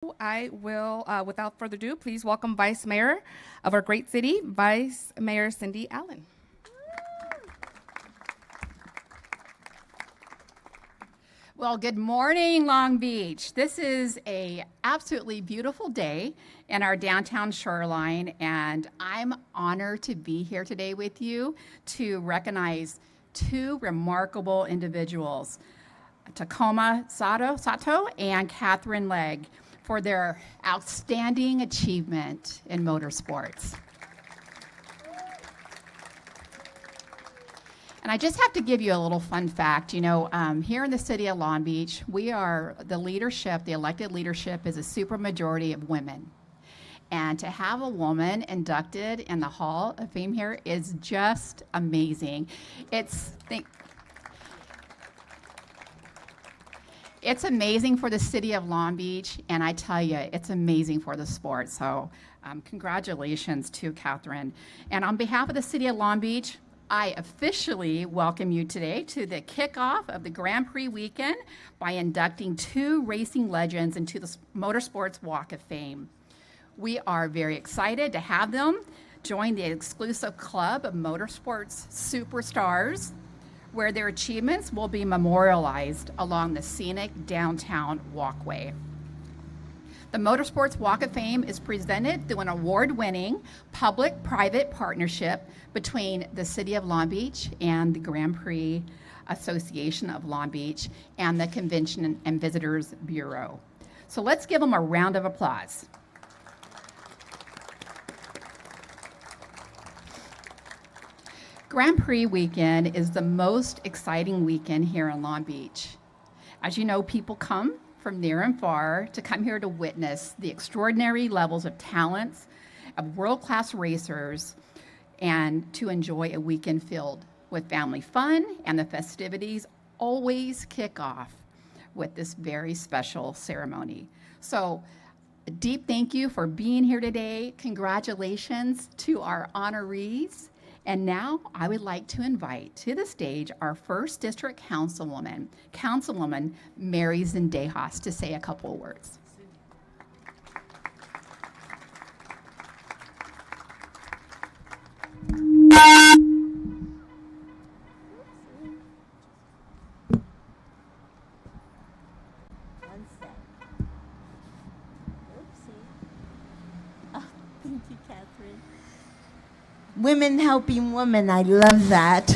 I will, without further ado, please welcome Vice Mayor of our great city, Vice Mayor Cindy Allen. Well, good morning, Long Beach. This is a absolutely beautiful day in our downtown shoreline, and I'm honored to be here today with you to recognize two remarkable individuals, Takuma Sato and Katherine Legge, for their outstanding achievement in motorsports. And I just have to give you a little fun fact. You know, here in the city of Long Beach, we are the leadership, the elected leadership is a supermajority of women. And to have a woman inducted in the Hall of Fame here is just amazing. It's amazing for the city of Long Beach, and I tell you, it's amazing for the sport. So congratulations to Katherine. And on behalf of the city of Long Beach, I officially welcome you today to the kickoff of the Grand Prix weekend by inducting two racing legends into the Motorsports Walk of Fame. We are very excited to have them join the exclusive club of motorsports superstars, where their achievements will be memorialized along the scenic downtown walkway. The Motorsports Walk of Fame is presented through an award-winning public-private partnership between the City of Long Beach and the Grand Prix Association of Long Beach and the Convention and Visitors Bureau. So let's give them a round of applause. Grand Prix weekend is the most exciting weekend here in Long Beach. As you know, people come from near and far to come here to witness the extraordinary levels of talents of world-class racers and to enjoy a weekend filled with family fun, and the festivities always kick off with this very special ceremony. So a deep thank you for being here today. Congratulations to our honorees. And now I would like to invite to the stage our first district councilwoman, Councilwoman Mary Zendejas, to say a couple of words. One sec. Oopsie. Oh, thank you, Katherine. Women helping women, I love that.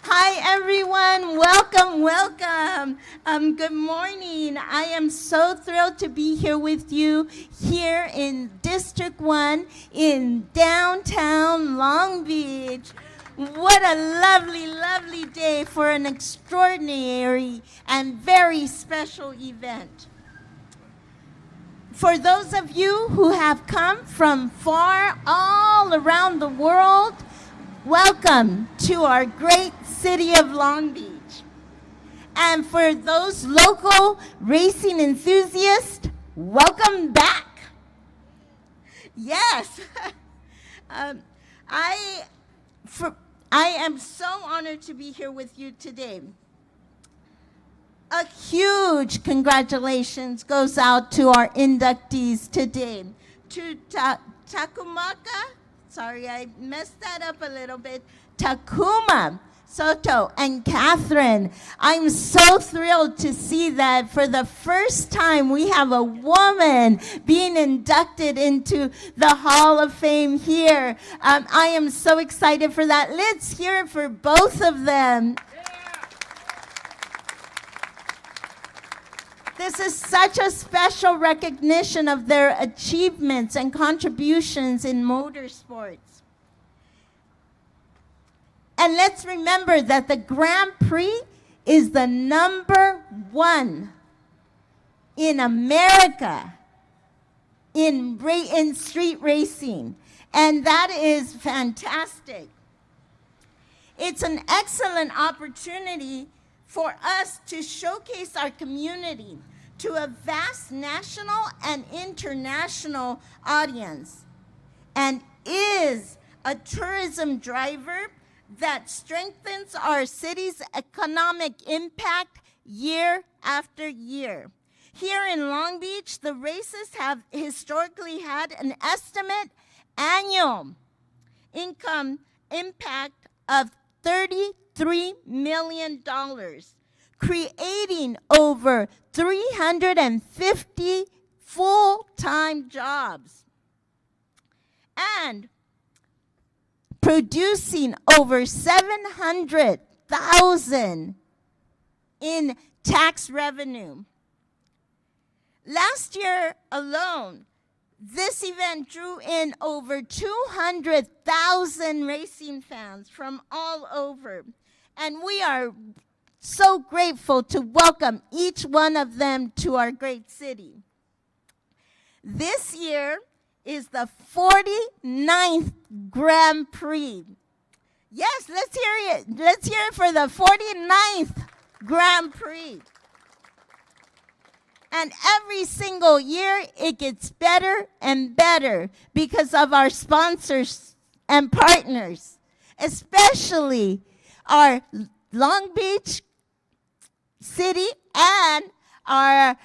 Hi, everyone. Welcome, welcome. Good morning. I am so thrilled to be here with you here in District 1 in downtown Long Beach. What a lovely, lovely day for an extraordinary and very special event. For those of you who have come from far all around the world, welcome to our great city of Long Beach. And for those local racing enthusiasts, welcome back. Yes. I am so honored to be here with you today. A huge congratulations goes out to our inductees today. To Takuma, sorry, I messed that up a little bit. Takuma, Sato, and Katherine. I'm so thrilled to see that for the first time we have a woman being inducted into the Hall of Fame here. I am so excited for that. Let's hear it for both of them. This is such a special recognition of their achievements and contributions in motorsports. And let's remember that the Grand Prix is the #1 in America in street racing. And that is fantastic. It's an excellent opportunity for us to showcase our community to a vast national and international audience, and is a tourism driver that strengthens our city's economic impact year after year. Here in Long Beach, the races have historically had an estimate annual income impact of $33 million, creating over 350 full-time jobs, and producing over $700,000 in tax revenue. Last year alone, this event drew in over 200,000 racing fans from all over, and we are so grateful to welcome each one of them to our great city. This year is the 49th Grand Prix. Yes, let's hear it. Let's hear it for the 49th Grand Prix. And every single year, it gets better and better because of our sponsors and partners, especially our Long Beach City and our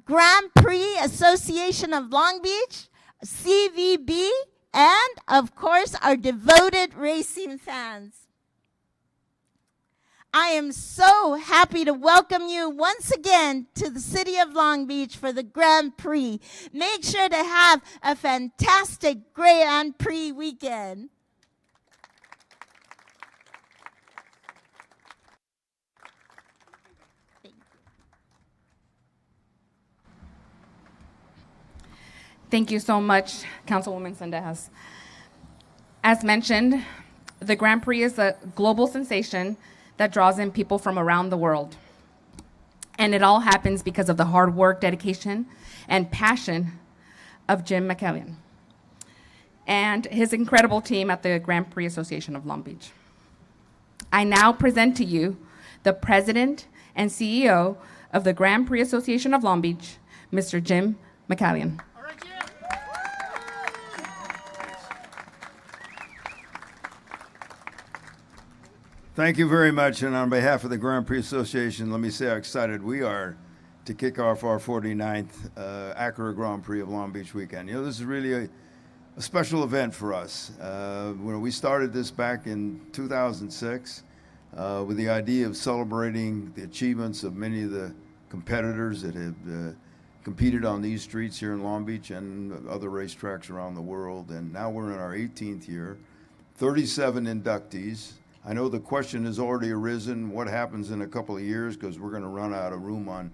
Grand Prix Association of Long Beach, CVB, and, of course, our devoted racing fans. I am so happy to welcome you once again to the city of Long Beach for the Grand Prix. Make sure to have a fantastic Grand Prix weekend. Thank you so much, Councilwoman Sendejas. As mentioned, the Grand Prix is a global sensation that draws in people from around the world. And it all happens because of the hard work, dedication, and passion of Jim McCallion and his incredible team at the Grand Prix Association of Long Beach. I now present to you the President and CEO of the Grand Prix Association of Long Beach, Mr. Jim McCallion. Thank you very much, and on behalf of the Grand Prix Association, let me say how excited we are to kick off our 49th Acura Grand Prix of Long Beach weekend. You know, this is really a special event for us. When we started this back in 2006 with the idea of celebrating the achievements of many of the competitors that have competed on these streets here in Long Beach and other racetracks around the world, and now we're in our 18th year, 37 inductees. I know the question has already arisen, what happens in a couple of years, because we're going to run out of room on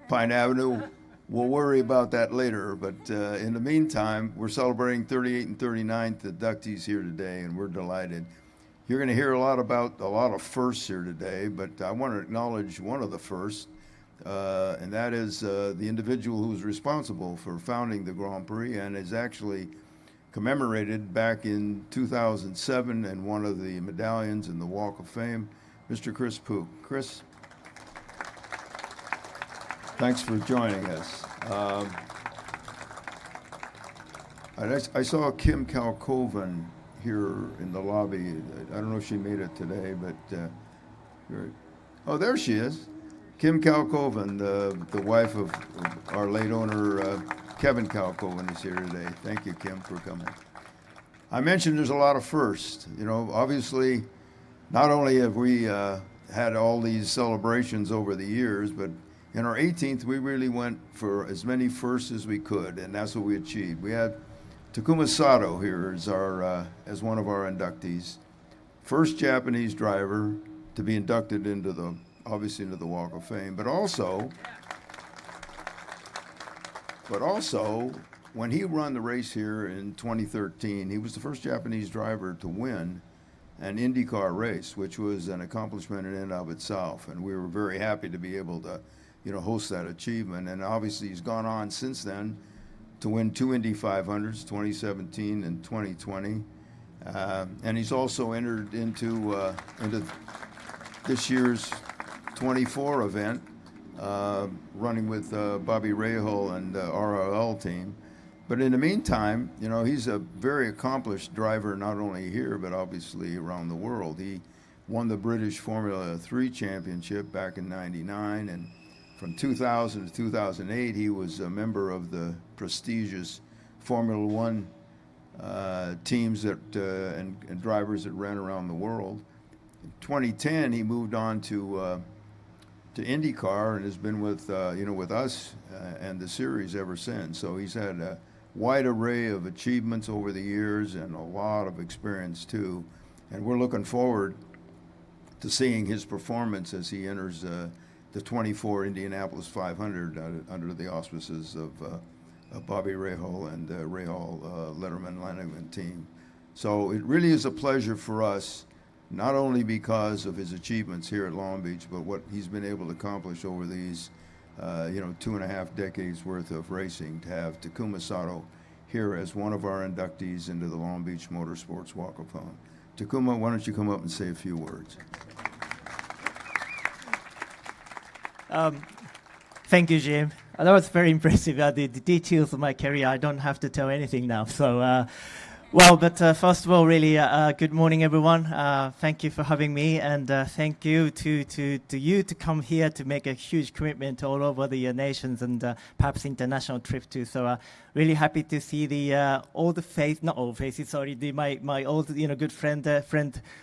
Pine Avenue. We'll worry about that later, but in the meantime, we're celebrating 38 and 39th inductees here today, and we're delighted. You're going to hear a lot about a lot of firsts here today, but I want to acknowledge one of the firsts, and that is the individual who was responsible for founding the Grand Prix and is actually commemorated back in 2007 and one of the medallions in the Walk of Fame, Mr. Chris Pook. Chris, thanks for joining us. I saw Kim Kalkoven here in the lobby. I don't know if she made it today, but oh, there she is. Kim Kalkoven, the wife of our late owner, Kevin Kalkoven, is here today. Thank you, Kim, for coming. I mentioned there's a lot of firsts. You know, obviously, not only have we had all these celebrations over the years, but in our 18th, we really went for as many firsts as we could, and that's what we achieved. We had Takuma Sato here as one of our inductees. First Japanese driver to be inducted into the Walk of Fame, but also, when he ran the race here in 2013, he was the first Japanese driver to win an INDYCAR race, which was an accomplishment in and of itself. And we were very happy to be able to, host that achievement. And obviously he's gone on since then to win 2 Indy 500s, 2017 and 2020. And he's also entered into this year's 24 event, running with Bobby Rahal and RRL team. But in the meantime, he's a very accomplished driver, not only here, but obviously around the world. He won the British Formula 3 championship back in '99 and From 2000 to 2008, he was a member of the prestigious Formula One teams that and drivers that ran around the world. In 2010, he moved on to INDYCAR and has been with with us and the series ever since. So he's had a wide array of achievements over the years and a lot of experience too. And we're looking forward to seeing his performance as he enters the 24 Indianapolis 500 under the auspices of Bobby Rahal and Rahal Letterman Lannigan team. So it really is a pleasure for us, not only because of his achievements here at Long Beach, but what he's been able to accomplish over these 2.5 decades worth of racing, to have Takuma Sato here as one of our inductees into the Long Beach Motorsports Walk of Fame. Takuma, why don't you come up and say a few words? Thank you, Jim. That was very impressive. The details of my career, I don't have to tell anything now. So, but first of all, really, good morning, everyone. Thank you for having me, and thank you to you to come here to make a huge commitment all over the nations and perhaps international trip too. So, really happy to see the all the faces, not all faces, sorry, my old good friend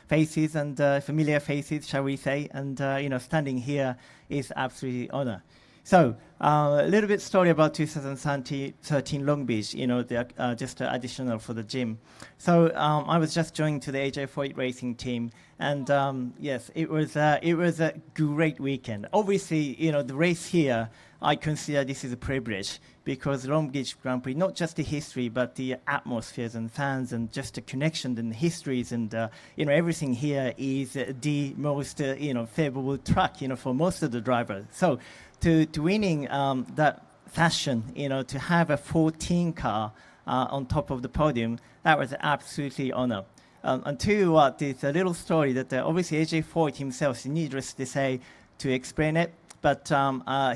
faces and familiar faces, shall we say, and standing here is absolutely honor. So, a little bit story about 2013 Long Beach, just additional for the gym. So, I was just joined to the AJ48 racing team, and yes, it was a great weekend. Obviously, the race here, I consider this is a privilege, because Long Beach Grand Prix, not just the history, but the atmospheres and fans and just the connection and the histories and everything here is the most favorable track for most of the drivers. So, to winning that fashion, to have a 14 car on top of the podium, that was absolutely honor. And tell you what, it's a little story that obviously AJ4 himself is needless to say to explain it, but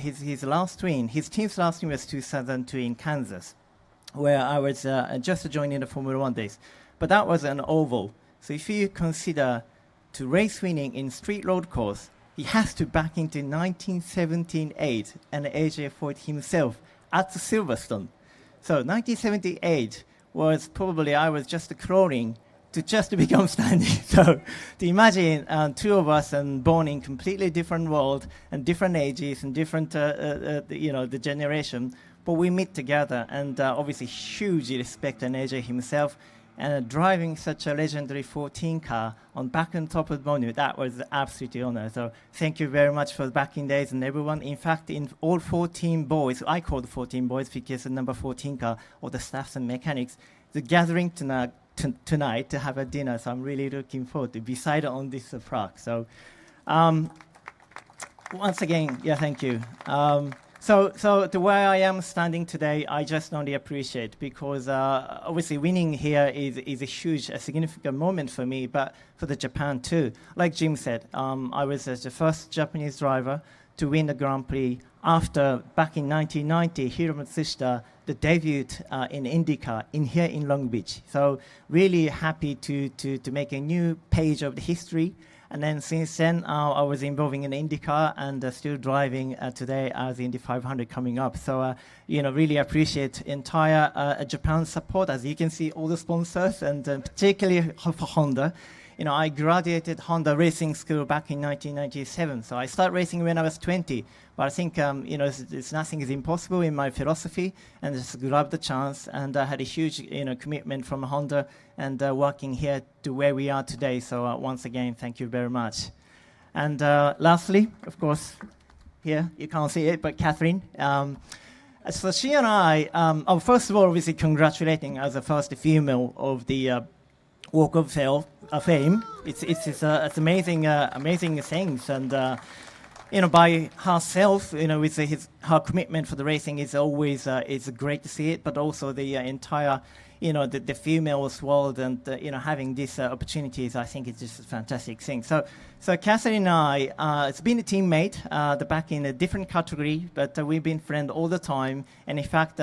his team's last win was 2002 in Kansas, where I was just joining the Formula One days. But that was an oval. So if you consider to race winning in street road course, he has to back into 1978 and AJ4 himself at Silverstone. So 1978 was probably, I was just crawling to become standing. So to imagine two of us and born in completely different world and different ages and different, the generation, but we meet together, and obviously huge respect on AJ himself. And driving such a legendary 14 car back on top of the monument, that was absolutely honor. So thank you very much for the backing days and everyone. In fact, in all 14 boys, I call the 14 boys because the number 14 car, all the staffs and mechanics, the gathering tonight to have a dinner. So I'm really looking forward to be decided on this track. So once again, thank you. So the way I am standing today, I just only appreciate, because obviously winning here is a significant moment for me, but for the Japan too. Like Jim said, I was the first Japanese driver to win the Grand Prix after, back in 1990, Hiro Matsushita, the debut in INDYCAR here in Long Beach. So really happy to make a new page of the history. And then since then, I was involving in INDYCAR and still driving today as the Indy 500 coming up. So, really appreciate entire Japan support. As you can see, all the sponsors, and particularly for Honda. I graduated Honda Racing School back in 1997. So I started racing when I was 20. But I think, it's nothing is impossible in my philosophy, and just grabbed the chance. And I had a huge, commitment from Honda and working here to where we are today. So once again, thank you very much. And lastly, of course, here, you can't see it, but Katherine. So she and I, first of all, obviously congratulating as the first female of the Walk of Fame. It's amazing, amazing things, and by herself, with her commitment for the racing is always it's great to see it. But also the entire, the females world, and having these opportunities, I think it's just a fantastic thing. So Katherine and I, it's been a teammate, back in a different category, but we've been friends all the time. And in fact,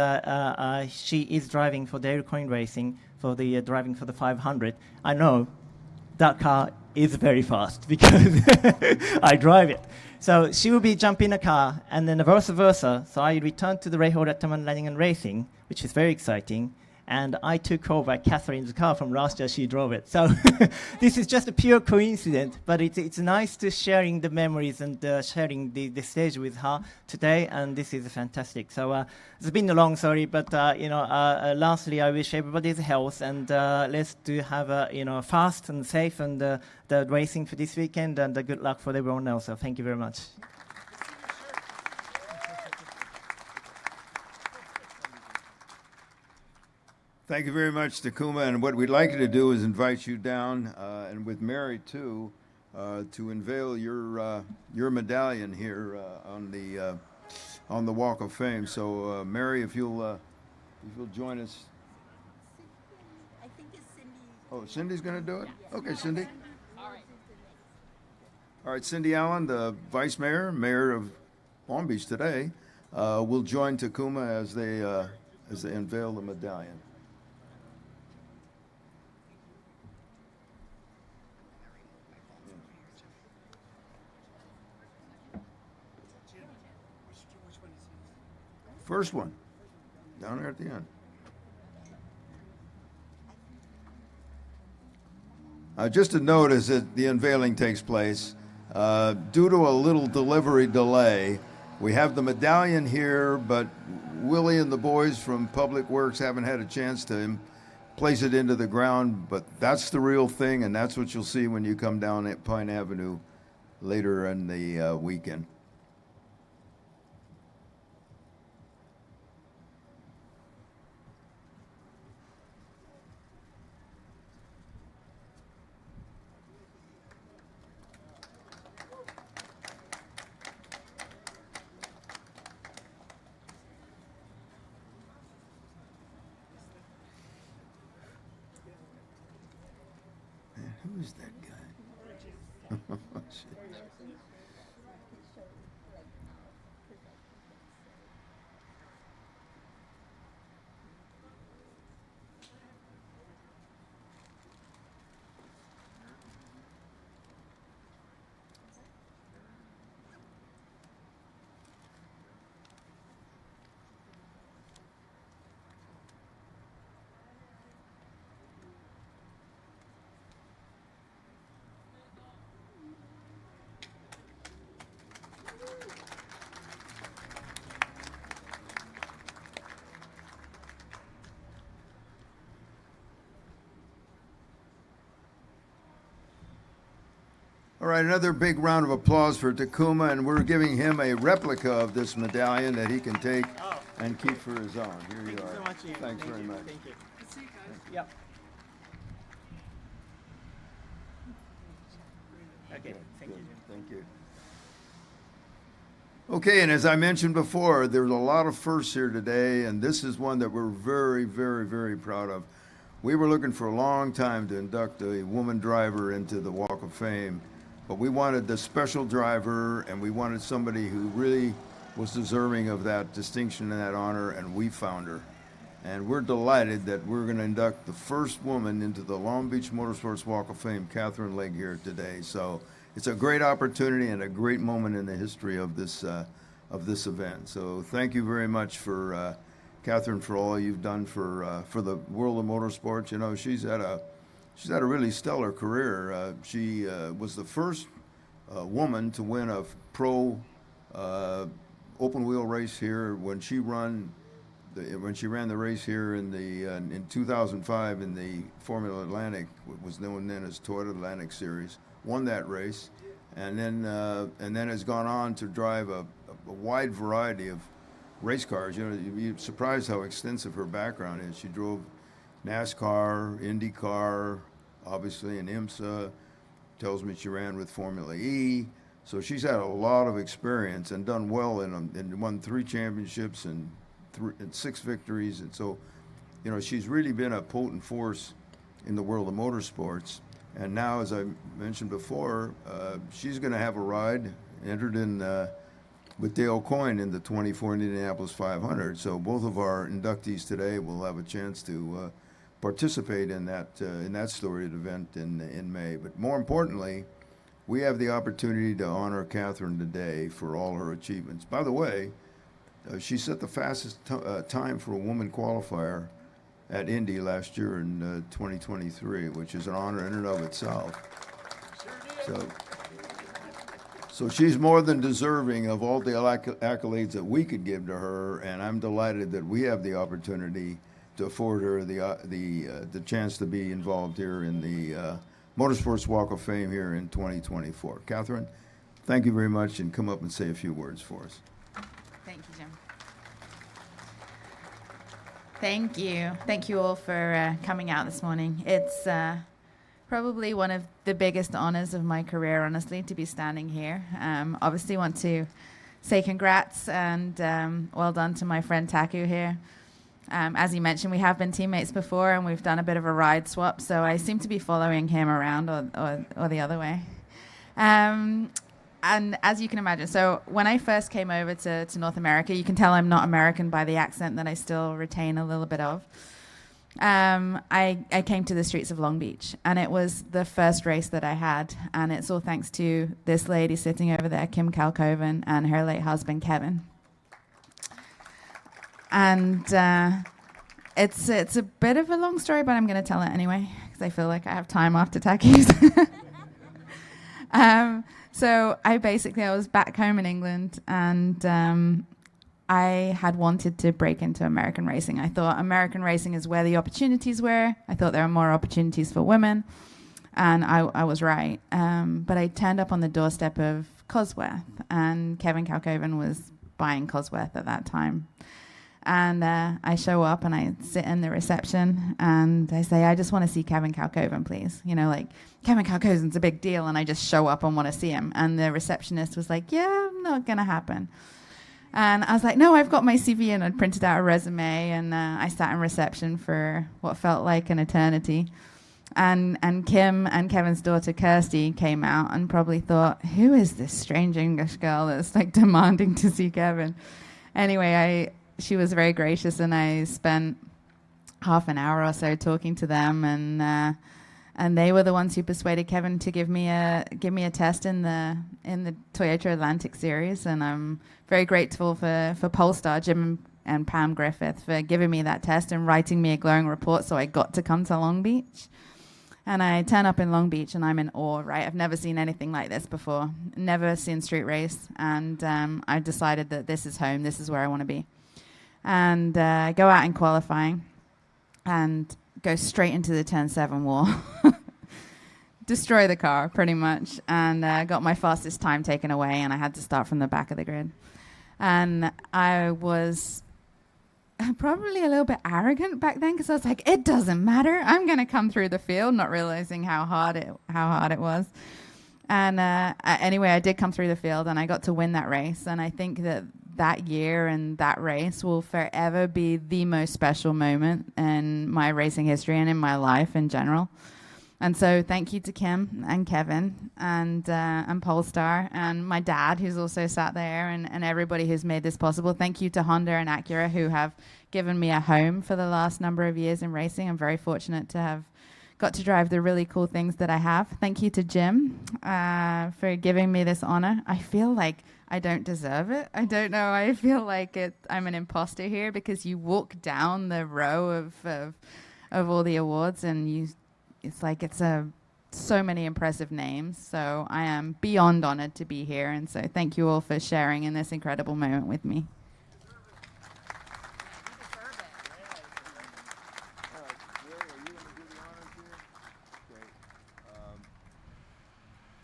she is driving for Dairy Coin Racing for the driving for the 500. I know that car is very fast because I drive it. So she will be jumping a car, and then vice versa. So I returned to the Reiho Rettaman Running and Racing, which is very exciting. And I took over Katherine's car from last year. She drove it. So this is just a pure coincidence, but it's nice to sharing the memories and sharing the stage with her today. And this is fantastic. So it's been a long story, but lastly, I wish everybody's health, and let's do have a fast and safe and the racing for this weekend, and good luck for everyone else. So thank you very much. Thank you very much, Takuma. And what we'd like to do is invite you down, and with Mary too, to unveil your medallion here on the Walk of Fame. So, Mary, if you'll join us. I think it's Cindy. Oh, Cindy's going to do it. Okay, Cindy. All right, Cindy Allen, the Vice Mayor, Mayor of Long Beach today, will join Takuma as they unveil the medallion. First one, down there at the end. Just a note as the unveiling takes place, due to a little delivery delay, we have the medallion here, but Willie and the boys from Public Works haven't had a chance to place it into the ground, but that's the real thing, and that's what you'll see when you come down at Pine Avenue later in the weekend. Who's that guy? All right, another big round of applause for Takuma, and we're giving him a replica of this medallion that he can take and keep for his own. Here you are. So much, Thanks very much. Thank you. Good to see you guys. Yep. Okay, thank you. Thank you. Okay, and as I mentioned before, there's a lot of firsts here today, and this is one that we're very, very, very proud of. We were looking for a long time to induct a woman driver into the Walk of Fame, but we wanted the special driver, and we wanted somebody who really was deserving of that distinction and that honor, and we found her. And we're delighted that we're going to induct the first woman into the Long Beach Motorsports Walk of Fame, Katherine Legge, here today. So it's a great opportunity and a great moment in the history of this event. So thank you very much for Katherine, for all you've done for the world of motorsports. You know, she's had a really stellar career. She was the first woman to win a pro open wheel race here when she ran the race here in 2005 in the Formula Atlantic, what was known then as Toyota Atlantic Series. Won that race, and then has gone on to drive a wide variety of race cars. You know, you'd be surprised how extensive her background is. She drove NASCAR, INDYCAR, obviously in IMSA. Tells me she ran with Formula E. So she's had a lot of experience and done well and won 3 championships and 6 victories. And so, you know, she's really been a potent force in the world of motorsports. And now, as I mentioned before, she's going to have a ride entered in with Dale Coyne in the 24 Indianapolis 500. So both of our inductees today will have a chance to participate in that storied event in May. But more importantly, we have the opportunity to honor Katherine today for all her achievements. By the way, she set the fastest time for a woman qualifier at Indy last year in 2023, which is an honor in and of itself. So she's more than deserving of all the accolades that we could give to her, and I'm delighted that we have the opportunity to afford her the chance to be involved here in the Motorsports Walk of Fame here in 2024. Katherine, thank you very much, and come up and say a few words for us. Thank you, Jim. Thank you. Thank you all for coming out this morning. It's probably one of the biggest honors of my career, honestly, to be standing here. Obviously want to say congrats and well done to my friend Taku here. As he mentioned, we have been teammates before and we've done a bit of a ride swap, so I seem to be following him around or the other way. And as you can imagine, so when I first came over to North America, you can tell I'm not American by the accent that I still retain a little bit of. I came to the streets of Long Beach, and it was the first race that I had, and it's all thanks to this lady sitting over there, Kim Kalkoven, and her late husband, Kevin. And it's a bit of a long story, but I'm going to tell it anyway, because I feel like I have time after Taki's. So I was back home in England, and I had wanted to break into American racing. I thought American racing is where the opportunities were. I thought there were more opportunities for women, and I was right. But I turned up on the doorstep of Cosworth, and Kevin Kalkoven was buying Cosworth at that time. And I show up and I sit in the reception and I say, I just want to see Kevin Kalkoven, please. You know, like, Kevin Kalkoven's a big deal, and I just show up and want to see him. And the receptionist was like, yeah, not going to happen. And I was like, no, I've got my CV, and I'd printed out a resume, and I sat in reception for what felt like an eternity. And Kim and Kevin's daughter, Kirsty, came out and probably thought, who is this strange English girl that's like demanding to see Kevin? Anyway, she was very gracious, and I spent half an hour or so talking to them, and they were the ones who persuaded Kevin to give me a test in the Toyota Atlantic Series, and I'm very grateful for Polestar, Jim and Pam Griffith, for giving me that test and writing me a glowing report, so I got to come to Long Beach. And I turn up in Long Beach, and I'm in awe, right? I've never seen anything like this before, never seen street race, and I decided that this is home, this is where I want to be. And go out in qualifying and go straight into the turn 7 wall. Destroy the car, pretty much. And got my fastest time taken away, and I had to start from the back of the grid. And I was probably a little bit arrogant back then, because I was like, it doesn't matter. I'm going to come through the field, not realizing how hard it was. And anyway, I did come through the field, and I got to win that race. And I think that year and that race will forever be the most special moment in my racing history and in my life in general. And so thank you to Kim and Kevin and Polestar and my dad, who's also sat there, and everybody who's made this possible. Thank you to Honda and Acura, who have given me a home for the last number of years in racing. I'm very fortunate to have got to drive the really cool things that I have. Thank you to Jim for giving me this honor. I feel like I don't deserve it. I don't know. I feel like I'm an imposter here, because you walk down the row of all the awards, and it's so many impressive names. So I am beyond honored to be here, and so thank you all for sharing in this incredible moment with me.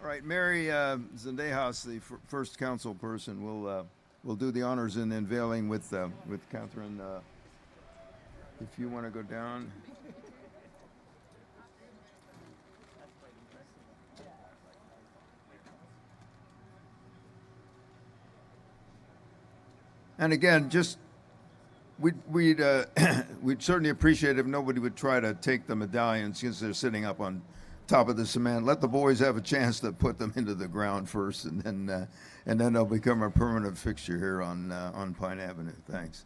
All right, Mary Zendejas, the first council person, will do the honors in the unveiling with Katherine. If you want to go down. And again, just we'd certainly appreciate if nobody would try to take the medallions, since they're sitting up on top of the cement. Let the boys have a chance to put them into the ground first, and then they'll become a permanent fixture here on Pine Avenue. Thanks.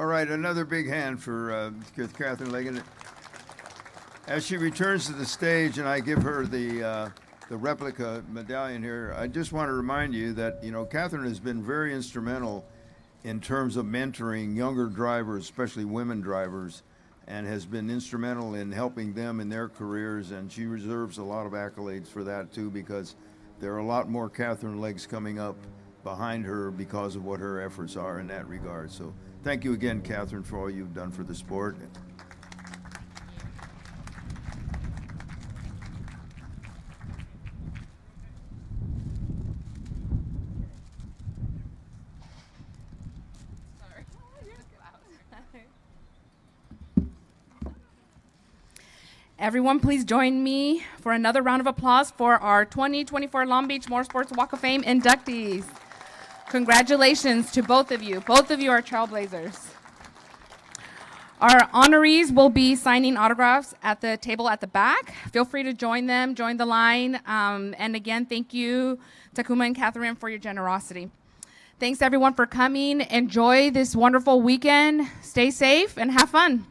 All right, another big hand for Katherine Legge. As she returns to the stage and I give her the replica medallion here, I just want to remind you that, you know, Katherine has been very instrumental in terms of mentoring younger drivers, especially women drivers, and has been instrumental in helping them in their careers, and she reserves a lot of accolades for that too, because there are a lot more Katherine Legges coming up behind her because of what her efforts are in that regard. So thank you again, Katherine, for all you've done for the sport. Everyone, please join me for another round of applause for our 2024 Long Beach Motorsports Walk of Fame inductees. Congratulations to both of you. Both of you are trailblazers. Our honorees will be signing autographs at the table at the back. Feel free to join them, join the line. And again, thank you, Takuma and Katherine, for your generosity. Thanks, everyone, for coming. Enjoy this wonderful weekend. Stay safe and have fun.